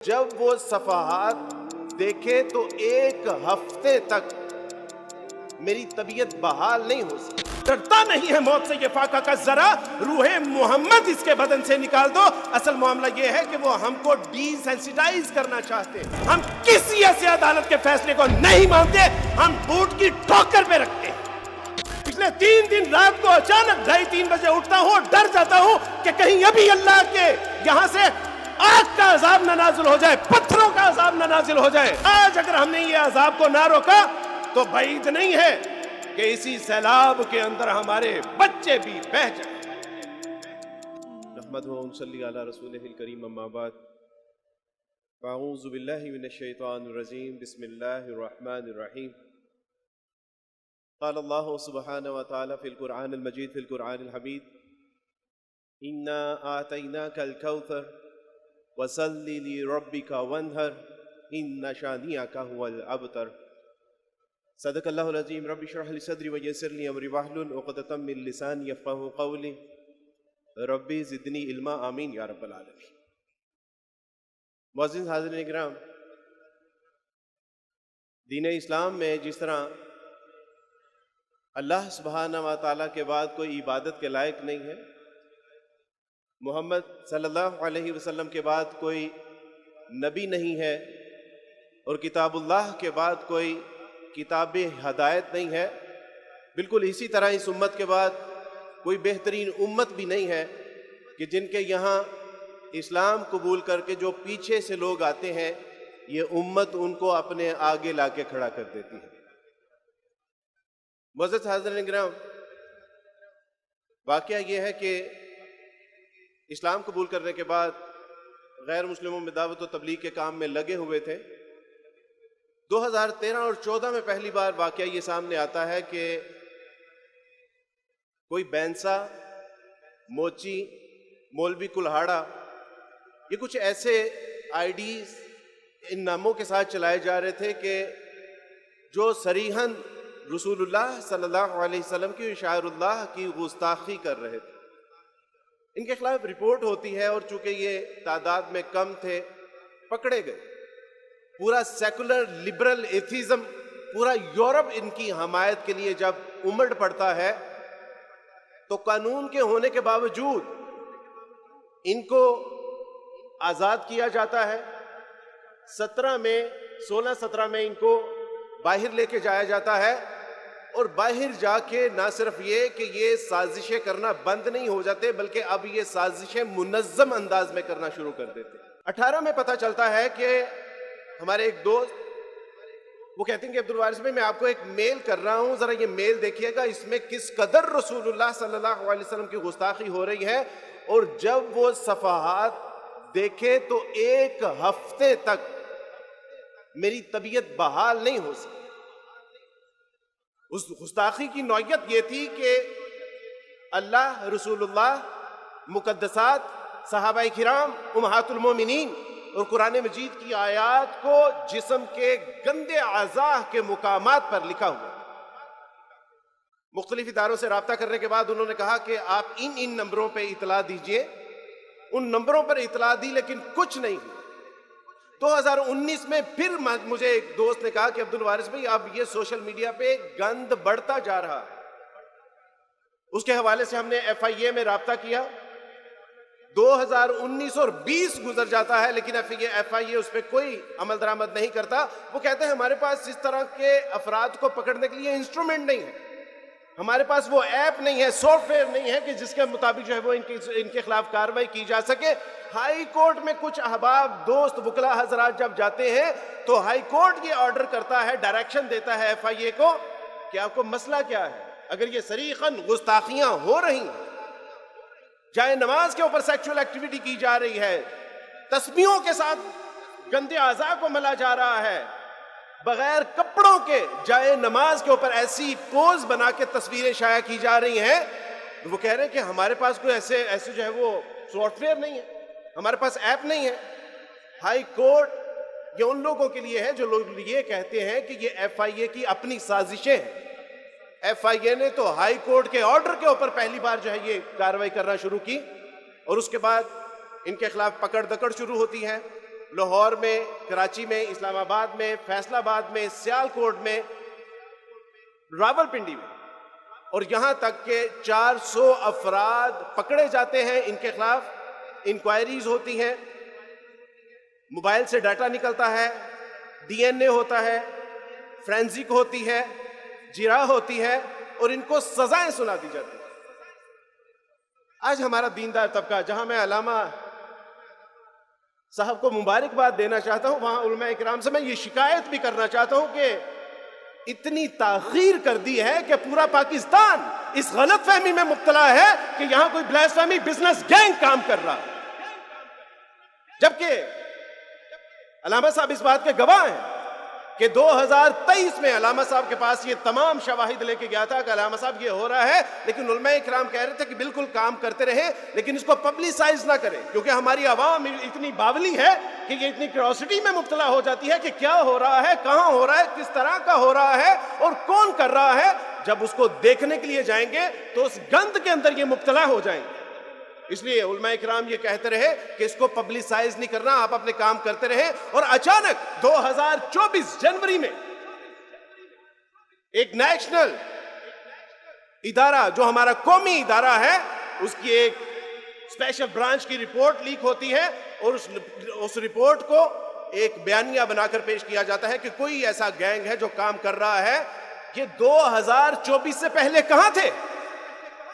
جب وہ صفحات دیکھے تو ایک ہفتے تک میری طبیعت بحال نہیں ہو سکی۔ ڈرتا نہیں ہے موت سے یہ فاقہ کا ذرا، روح محمد اس کے بدن سے نکال دو۔ اصل معاملہ یہ ہے کہ وہ ہم کو ڈی سینسیٹائز کرنا چاہتے ہیں۔ ہم کسی ایسے عدالت کے فیصلے کو نہیں مانتے، ہم بوٹ کی ٹھوکر پہ رکھتے ہیں۔ پچھلے 3 دن رات کو اچانک 2:30-3 بجے اٹھتا ہوں، ڈر جاتا ہوں کہ کہیں ابھی اللہ کے یہاں سے آگ کا عذاب نہ نازل ہو جائے، پتھروں کا عذاب نہ نازل ہو جائے۔ آج اگر ہم نے یہ عذاب کو نہ روکا تو بعید نہیں ہے کہ اسی سیلاب کے اندر ہمارے بچے بھی بہہ جائیں۔ نحمدہ و نصلی علی رسولہ الکریم، اما بعد، اعوذ باللہ من الشیطان الرجیم، بسم اللہ الرحمن الرحیم۔ قال اللہ سبحانہ وتعالی فی القرآن المجید، فی القرآن الحمید، انا آتیناک الکوثر وصل لربک وانحر ان شانئک هو الابتر۔ صدق اللہ العظیم۔ رب اشرح لی صدری ویسر لی امری واحلل عقدۃ من لسانی یفقہوا قولی، ربی زدنی علما، آمین یا رب العالمین۔ معزز حاضرین کرام، دین اسلام میں جس طرح اللہ سبحانہ و تعالیٰ کے بعد کوئی عبادت کے لائق نہیں ہے، محمد صلی اللہ علیہ وسلم کے بعد کوئی نبی نہیں ہے، اور کتاب اللہ کے بعد کوئی کتاب ہدایت نہیں ہے، بالکل اسی طرح اس امت کے بعد کوئی بہترین امت بھی نہیں ہے کہ جن کے یہاں اسلام قبول کر کے جو پیچھے سے لوگ آتے ہیں، یہ امت ان کو اپنے آگے لا کے کھڑا کر دیتی ہے۔ معزز حاضرین کرام، واقعہ یہ ہے کہ اسلام قبول کرنے کے بعد غیر مسلموں میں دعوت و تبلیغ کے کام میں لگے ہوئے تھے۔ 2013 اور 2014 میں پہلی بار واقعہ یہ سامنے آتا ہے کہ کوئی بینسا، موچی، مولوی کلہاڑا، یہ کچھ ایسے آئی ڈیز ان ناموں کے ساتھ چلائے جا رہے تھے کہ جو صریحاً رسول اللہ صلی اللہ علیہ وسلم کی شاعر اللہ کی گستاخی کر رہے تھے۔ ان کے خلاف رپورٹ ہوتی ہے، اور چونکہ یہ تعداد میں کم تھے، پکڑے گئے۔ پورا سیکولر لبرل ایتھیزم، پورا یورپ ان کی حمایت کے لیے جب امڑ پڑتا ہے تو قانون کے ہونے کے باوجود ان کو آزاد کیا جاتا ہے۔ 16-17 میں ان کو باہر لے کے جایا جاتا ہے، اور باہر جا کے نہ صرف یہ کہ یہ سازشیں کرنا بند نہیں ہو جاتے، بلکہ اب یہ سازشیں منظم انداز میں کرنا شروع کر دیتے۔ 18 میں پتہ چلتا ہے کہ ہمارے ایک دوست وہ کہتے ہیں کہ عبدالوارث بھائی، میں آپ کو ایک میل کر رہا ہوں، ذرا یہ میل دیکھیے گا، اس میں کس قدر رسول اللہ صلی اللہ علیہ وسلم کی گستاخی ہو رہی ہے۔ اور جب وہ صفحات دیکھے تو ایک ہفتے تک میری طبیعت بحال نہیں ہو سکی۔ اس گستاخی کی نوعیت یہ تھی کہ اللہ، رسول اللہ، مقدسات، صحابہ کرام، امہات المومنین اور قرآن مجید کی آیات کو جسم کے گندے اعضاء کے مقامات پر لکھا ہوا۔ مختلف اداروں سے رابطہ کرنے کے بعد انہوں نے کہا کہ آپ ان نمبروں پہ اطلاع دیجئے۔ ان نمبروں پر اطلاع دی، لیکن کچھ نہیں ہوا۔ 2019 میں پھر مجھے ایک دوست نے کہا کہ عبدالوارث بھائی، اب یہ سوشل میڈیا پہ گند بڑھتا جا رہا ہے۔ اس کے حوالے سے ہم نے FIA میں رابطہ کیا۔ 2019 اور 20 گزر جاتا ہے، لیکن FIA اس پہ کوئی عمل درآمد نہیں کرتا۔ وہ کہتے ہیں ہمارے پاس اس طرح کے افراد کو پکڑنے کے لیے انسٹرومنٹ نہیں ہے، ہمارے پاس وہ ایپ نہیں ہے، سافٹ ویئر نہیں ہے کہ جس کے مطابق جو ہے وہ ان کے خلاف کارروائی کی جا سکے۔ ہائی کورٹ میں کچھ احباب، دوست، وکلاء حضرات جب جاتے ہیں تو ہائی کورٹ یہ آرڈر کرتا ہے، ڈائریکشن دیتا ہے FIA کو کہ آپ کو مسئلہ کیا ہے۔ اگر یہ صریحاً گستاخیاں ہو رہی ہیں، جائے نماز کے اوپر سیکچول ایکٹیویٹی کی جا رہی ہے، تسبیحوں کے ساتھ گندے اعضاء کو ملا جا رہا ہے، بغیر کپڑوں کے جائے نماز کے اوپر ایسی پوز بنا کے تصویریں شائع کی جا رہی ہیں، وہ کہہ رہے ہیں کہ ہمارے پاس کوئی ایسے جو ہے وہ سافٹ ویئر نہیں ہے، ہمارے پاس ایپ نہیں ہے۔ ہائی کورٹ یہ ان لوگوں کے لیے ہے جو لوگ یہ کہتے ہیں کہ یہ FIA کی اپنی سازشیں ہیں۔ FIA نے تو ہائی کورٹ کے آرڈر کے اوپر پہلی بار جو ہے یہ کارروائی کرنا شروع کی، اور اس کے بعد ان کے خلاف پکڑ دکڑ شروع ہوتی ہے۔ لاہور میں، کراچی میں، اسلام آباد میں، فیصل آباد میں، سیالکوٹ میں، راولپنڈی میں، اور یہاں تک کہ 400 افراد پکڑے جاتے ہیں، ان کے خلاف انکوائریز ہوتی ہیں، موبائل سے ڈاٹا نکلتا ہے، ڈی این اے ہوتا ہے، فرینزک ہوتی ہے، جرح ہوتی ہے، اور ان کو سزائیں سنا دی جاتی ہیں۔ آج ہمارا دیندار طبقہ، جہاں میں علامہ صاحب کو مبارکباد دینا چاہتا ہوں، وہاں علماء اکرام سے میں یہ شکایت بھی کرنا چاہتا ہوں کہ اتنی تاخیر کر دی ہے کہ پورا پاکستان اس غلط فہمی میں مبتلا ہے کہ یہاں کوئی بلاسفیمی بزنس گینگ کام کر رہا ہے، جبکہ علامہ صاحب اس بات کے گواہ ہیں کہ 2023 میں علامہ صاحب کے پاس یہ تمام شواہد لے کے گیا تھا کہ علامہ صاحب یہ ہو رہا ہے، لیکن علماء اکرام کہہ رہے تھے کہ بالکل کام کرتے رہیں لیکن اس کو پبلسائز نہ کریں، کیونکہ ہماری عوام اتنی باولی ہے کہ یہ اتنی کیوریوسٹی میں مبتلا ہو جاتی ہے کہ کیا ہو رہا ہے، کہاں ہو رہا ہے، کس طرح کا ہو رہا ہے اور کون کر رہا ہے۔ جب اس کو دیکھنے کے لیے جائیں گے تو اس گند کے اندر یہ مبتلا ہو جائیں گے۔ اس لیے علماء اکرام یہ کہتے رہے کہ اس کو پبلسائز نہیں کرنا، آپ اپنے کام کرتے رہیں۔ اور اچانک 2024 جنوری میں ایک نیشنل ادارہ جو ہمارا قومی ادارہ ہے، اس کی ایک اسپیشل برانچ کی رپورٹ لیک ہوتی ہے، اور اس رپورٹ کو ایک بیانیہ بنا کر پیش کیا جاتا ہے کہ کوئی ایسا گینگ ہے جو کام کر رہا ہے۔ یہ 2024 سے پہلے کہاں تھے؟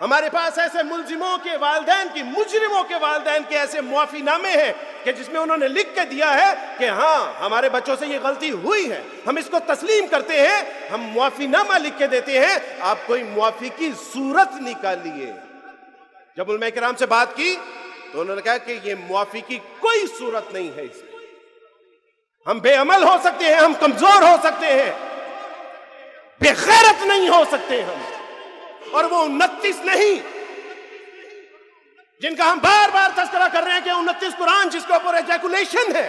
ہمارے پاس ایسے ملزموں کے والدین کی، مجرموں کے والدین کے ایسے معافی نامے ہیں کہ جس میں انہوں نے لکھ کے دیا ہے کہ ہاں ہمارے بچوں سے یہ غلطی ہوئی ہے، ہم اس کو تسلیم کرتے ہیں، ہم معافی نامہ لکھ کے دیتے ہیں، آپ کوئی معافی کی صورت نکالیے۔ جب علماء کرام سے بات کی تو انہوں نے کہا کہ یہ معافی کی کوئی صورت نہیں ہے، اس میں ہم بے عمل ہو سکتے ہیں، ہم کمزور ہو سکتے ہیں، بے غیرت نہیں ہو سکتے ہم، اور وہ 29 نہیں جن کا ہم بار بار تذکرہ کر رہے ہیں کہ 29 قرآن جس کے اوپر ایجیکولیشن ہے،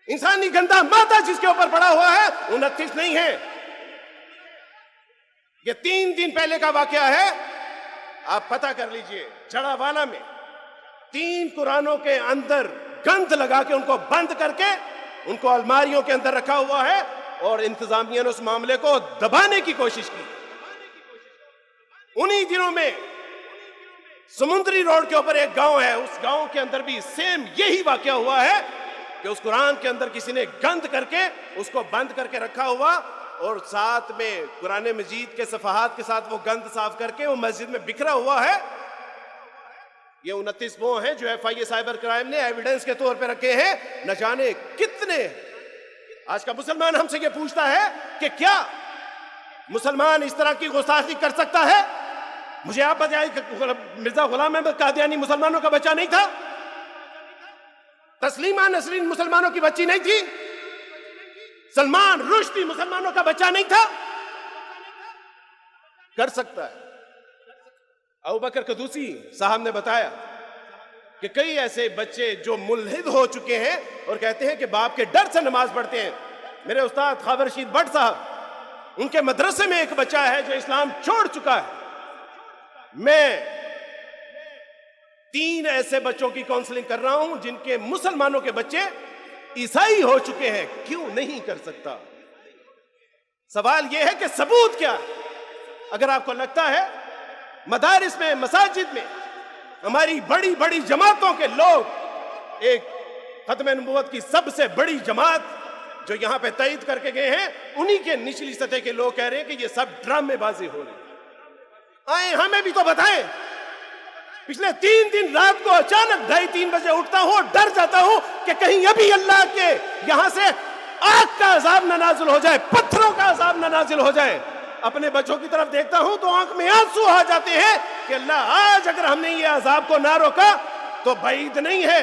انسانی گندا مادہ جس کے اوپر پڑا ہوا ہے، 29 نہیں ہے۔ یہ 3 دن پہلے کا واقعہ ہے، آپ پتہ کر لیجئے۔ جڑا والا میں 3 قرآنوں کے اندر گند لگا کے ان کو بند کر کے ان کو الماریوں کے اندر رکھا ہوا ہے، اور انتظامیہ نے اس معاملے کو دبانے کی کوشش کی۔ انہی دنوں میں سمندری روڈ کے اوپر ایک گاؤں ہے، اس گاؤں کے اندر بھی سیم یہی واقعہ ہوا ہے کہ اس قرآن کے اندر کسی نے گند کر کے اس کو بند کر کے رکھا ہوا، اور ساتھ میں قرآن مجید کے صفحات کے ساتھ وہ گند صاف کر کے وہ مسجد میں بکھرا ہوا ہے۔ یہ 29 وہ ہیں جو F I A cyber crime نے ایویڈنس کے طور پہ رکھے ہیں، نہ جانے کتنے۔ آج کا مسلمان ہم سے یہ پوچھتا ہے کہ کیا مسلمان اس طرح کی گستاخی کر سکتا ہے؟ مجھے آپ بتائیں کہ مرزا غلام احمد قادیانی مسلمانوں کا بچہ نہیں تھا؟ تسلیمہ نسرین مسلمانوں کی بچی نہیں تھی؟ سلمان رشدی مسلمانوں کا بچہ نہیں تھا؟ کر سکتا ہے۔ ابوبکر قدوسی صاحب نے بتایا کہ کئی ایسے بچے جو ملحد ہو چکے ہیں اور کہتے ہیں کہ باپ کے ڈر سے نماز پڑھتے ہیں۔ میرے استاد خواجہ رشید بٹ صاحب، ان کے مدرسے میں ایک بچہ ہے جو اسلام چھوڑ چکا ہے۔ میں 3 ایسے بچوں کی کاؤنسلنگ کر رہا ہوں جن کے مسلمانوں کے بچے عیسائی ہو چکے ہیں۔ کیوں نہیں کر سکتا؟ سوال یہ ہے کہ ثبوت کیا ہے؟ اگر آپ کو لگتا ہے مدارس میں، مساجد میں ہماری بڑی بڑی جماعتوں کے لوگ، ایک ختم نبوت کی سب سے بڑی جماعت جو یہاں پہ تائید کر کے گئے ہیں، انہی کے نچلی سطح کے لوگ کہہ رہے ہیں کہ یہ سب ڈرامے بازی ہو رہی ہے، آئیں ہمیں بھی تو بتائیں۔ پچھلے 3 دن رات کو اچانک 2:30 بجے اٹھتا ہوں اور ڈر جاتا ہوں کہ کہیں ابھی اللہ کے یہاں سے آگ کا عذاب نہ نازل ہو جائے، پتھروں کا عذاب نہ نازل ہو جائے۔ اپنے بچوں کی طرف دیکھتا ہوں تو آنکھ میں آنسو آ جاتے ہیں کہ اللہ آج اگر ہم نے یہ عذاب کو نہ روکا تو بعید نہیں ہے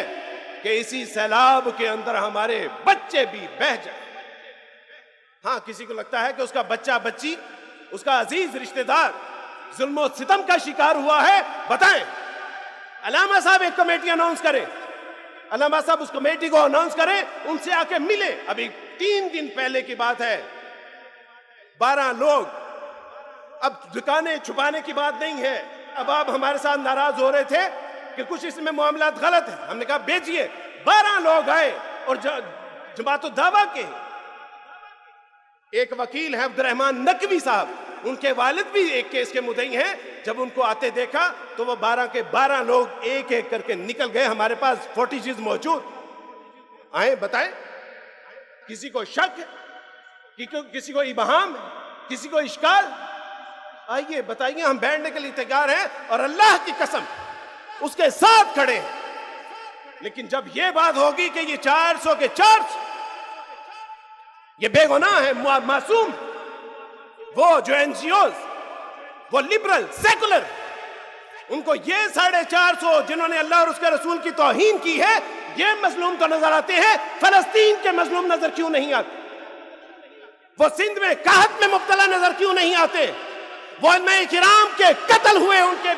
کہ اسی سیلاب کے اندر ہمارے بچے بھی بہہ جائیں۔ ہاں، کسی کو لگتا ہے کہ اس کا بچہ بچی، اس کا عزیز رشتہ دار ظلم و ستم کا شکار ہوا ہے، بتائیں۔ علامہ صاحب ایک کمیٹی اناؤنس کریں، علامہ صاحب اس کمیٹی کو اناؤنس کریں، ان سے آ کے ملے۔ ابھی 3 دن پہلے کی بات ہے، 12 لوگ، اب دکانیں چھپانے کی بات نہیں ہے، اب آپ ہمارے ساتھ ناراض ہو رہے تھے کہ کچھ اس میں معاملات غلط ہیں، ہم نے کہا بھیجیے 12 لوگ آئے اور جماعت الدعوہ کے ایک وکیل ہیں عبد الرحمان نقوی صاحب، ان کے والد بھی ایک کیس کے مدعی ہیں، جب ان کو آتے دیکھا تو وہ 12 کے 12 لوگ ایک ایک کر کے نکل گئے، ہمارے پاس فوٹیجز موجود، آئیں بتائیں کسی کو شک ہے، کسی کو ابہام ہے، کسی کو اشکال؟ آئیے بتائیے، ہم بیٹھنے کے لیے تیار ہیں اور اللہ کی قسم اس کے ساتھ کھڑے ہیں۔ لیکن جب یہ بات ہوگی کہ یہ 400 کے 400 یہ بے گناہ ہے، معصوم، وہ جو این جی اوز، وہ لبرل سیکولر، ان کو یہ 450 جنہوں نے اللہ اور اس کے رسول کی توہین کی ہے، یہ مظلوم تو نظر آتے ہیں، فلسطین کے مظلوم نظر کیوں نہیں آتے؟ وہ سندھ میں قحط میں مبتلا نظر کیوں نہیں آتے؟ وہ علماء کرام کے قتل ہوئے ان کے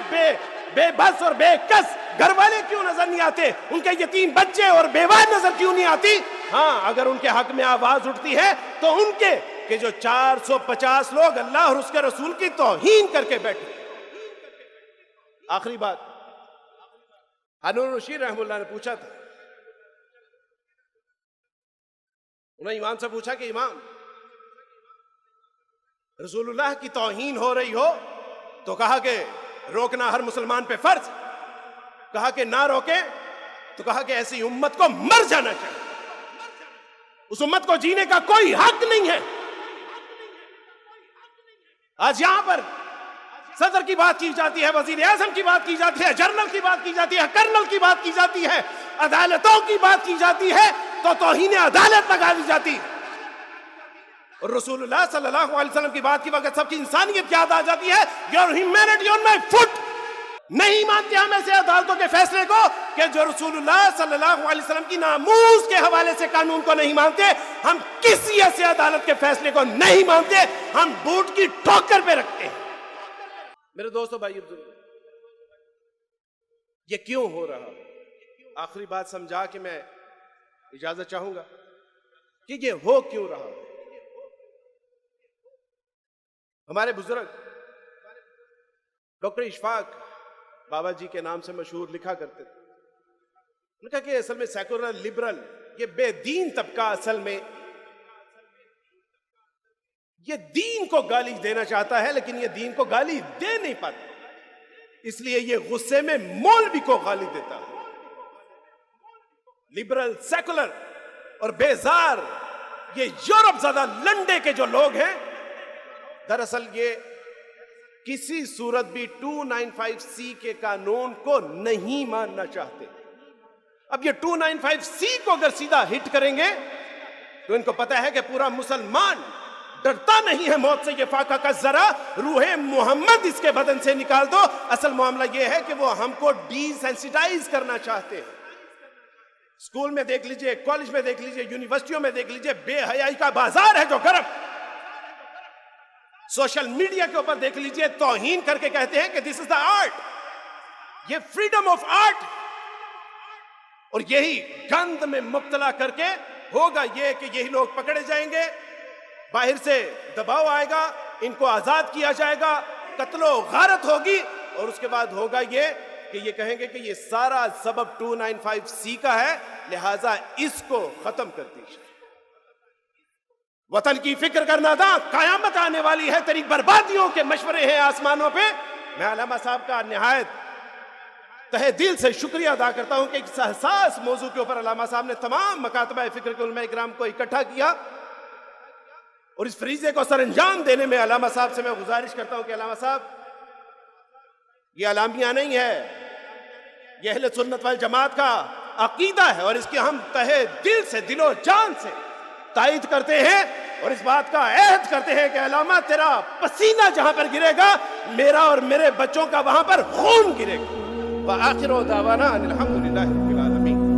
بے بس اور بے کس گھر والے کیوں نظر نہیں آتے؟ ان کے یتیم بچے اور بیوہ نظر کیوں نہیں آتی؟ ہاں، اگر ان کے حق میں آواز اٹھتی ہے تو ان کے کہ جو 450 لوگ اللہ اور اس کے رسول کی توہین کر کے بیٹھے۔ آخری بات، ہارون رشید رحمہ اللہ نے پوچھا تھا، انہوں نے امام سے پوچھا کہ امام، رسول اللہ کی توہین ہو رہی ہو تو کہا کہ روکنا ہر مسلمان پہ فرض، کہا کہ نہ روکے تو کہا کہ ایسی امت کو مر جانا چاہیے، اس امت کو جینے کا کوئی حق نہیں ہے۔ آج یہاں پر صدر کی بات کی جاتی ہے، وزیر اعظم کی بات کی جاتی ہے، جنرل کی بات کی جاتی ہے، کرنل کی بات کی جاتی ہے، عدالتوں کی بات کی جاتی ہے تو توہین عدالت لگا دی جاتی ہے، اور رسول اللہ صلی اللہ علیہ وسلم کی بات کی وقت سب کی انسانیت یاد آ جاتی ہے۔ Your humanity on my foot۔ نہیں مانتے ہم ایسے عدالتوں کے فیصلے کو کہ جو رسول اللہ صلی اللہ علیہ وسلم کی ناموس کے حوالے سے قانون کو نہیں مانتے، ہم کسی ایسے عدالت کے فیصلے کو نہیں مانتے، ہم بوٹ کی ٹھوکر پہ رکھتے ہیں۔ میرے دوستو، بھائی بزرگ، یہ کیوں ہو رہا؟ آخری بات سمجھا کہ میں اجازت چاہوں گا کہ یہ ہو کیوں رہا۔ ہمارے بزرگ ڈاکٹر اشفاق بابا جی کے نام سے مشہور لکھا کرتے تھے، انہوں نے کہا کہ اصل میں سیکولر لبرل یہ بے دین طبقہ اصل میں یہ دین کو گالی دینا چاہتا ہے، لیکن یہ دین کو گالی دے نہیں پاتا، اس لیے یہ غصے میں مولوی کو گالی دیتا ہے۔ لبرل، سیکولر اور بیزار یہ یورپ زدہ لنڈے کے جو لوگ ہیں، دراصل یہ کسی صورت بھی 295C کے قانون کو نہیں ماننا چاہتے۔ اب یہ 295C کو اگر سیدھا ہٹ کریں گے تو ان کو پتا ہے کہ پورا مسلمان ڈرتا نہیں ہے موت سے، یہ فاقہ کا ذرا روح محمد اس کے بدن سے نکال دو۔ اصل معاملہ یہ ہے کہ وہ ہم کو ڈی سینسیٹائز کرنا چاہتے ہیں۔ اسکول میں دیکھ لیجئے، کالج میں دیکھ لیجئے، یونیورسٹیوں میں دیکھ لیجئے، بے حیائی کا بازار ہے جو گرم۔ سوشل میڈیا کے اوپر دیکھ لیجئے، توہین کر کے کہتے ہیں کہ دس از دا آرٹ، یہ فریڈم آف آرٹ، اور یہی گند میں مبتلا کر کے ہوگا یہ کہ یہی لوگ پکڑے جائیں گے، باہر سے دباؤ آئے گا، ان کو آزاد کیا جائے گا، قتل و غارت ہوگی، اور اس کے بعد ہوگا یہ کہ یہ کہیں گے کہ یہ سارا سبب 295C کا ہے، لہٰذا اس کو ختم کر دیجیے۔ وطن کی فکر کرنا تھا، قیامت آنے والی ہے، تیری بربادیوں کے مشورے ہیں آسمانوں پہ۔ میں علامہ صاحب کا نہایت تہہ دل سے شکریہ ادا کرتا ہوں کہ اس حساس موضوع کے اوپر علامہ صاحب نے تمام مکاتبہ فکر کے علماء اکرام کو اکٹھا کیا، اور اس فریضے کو سر انجام دینے میں علامہ صاحب سے میں گزارش کرتا ہوں کہ علامہ صاحب، یہ اعلامیہ نہیں ہے، یہ اہل سنت والجماعت کا عقیدہ ہے، اور اس کی ہم تہہ دل سے، دل و جان سے تائید کرتے ہیں، اور اس بات کا عہد کرتے ہیں کہ علامہ تیرا پسینہ جہاں پر گرے گا، میرا اور میرے بچوں کا وہاں پر خون گرے گا۔ وآخر دعوانا ان الحمدللہ رب العالمین۔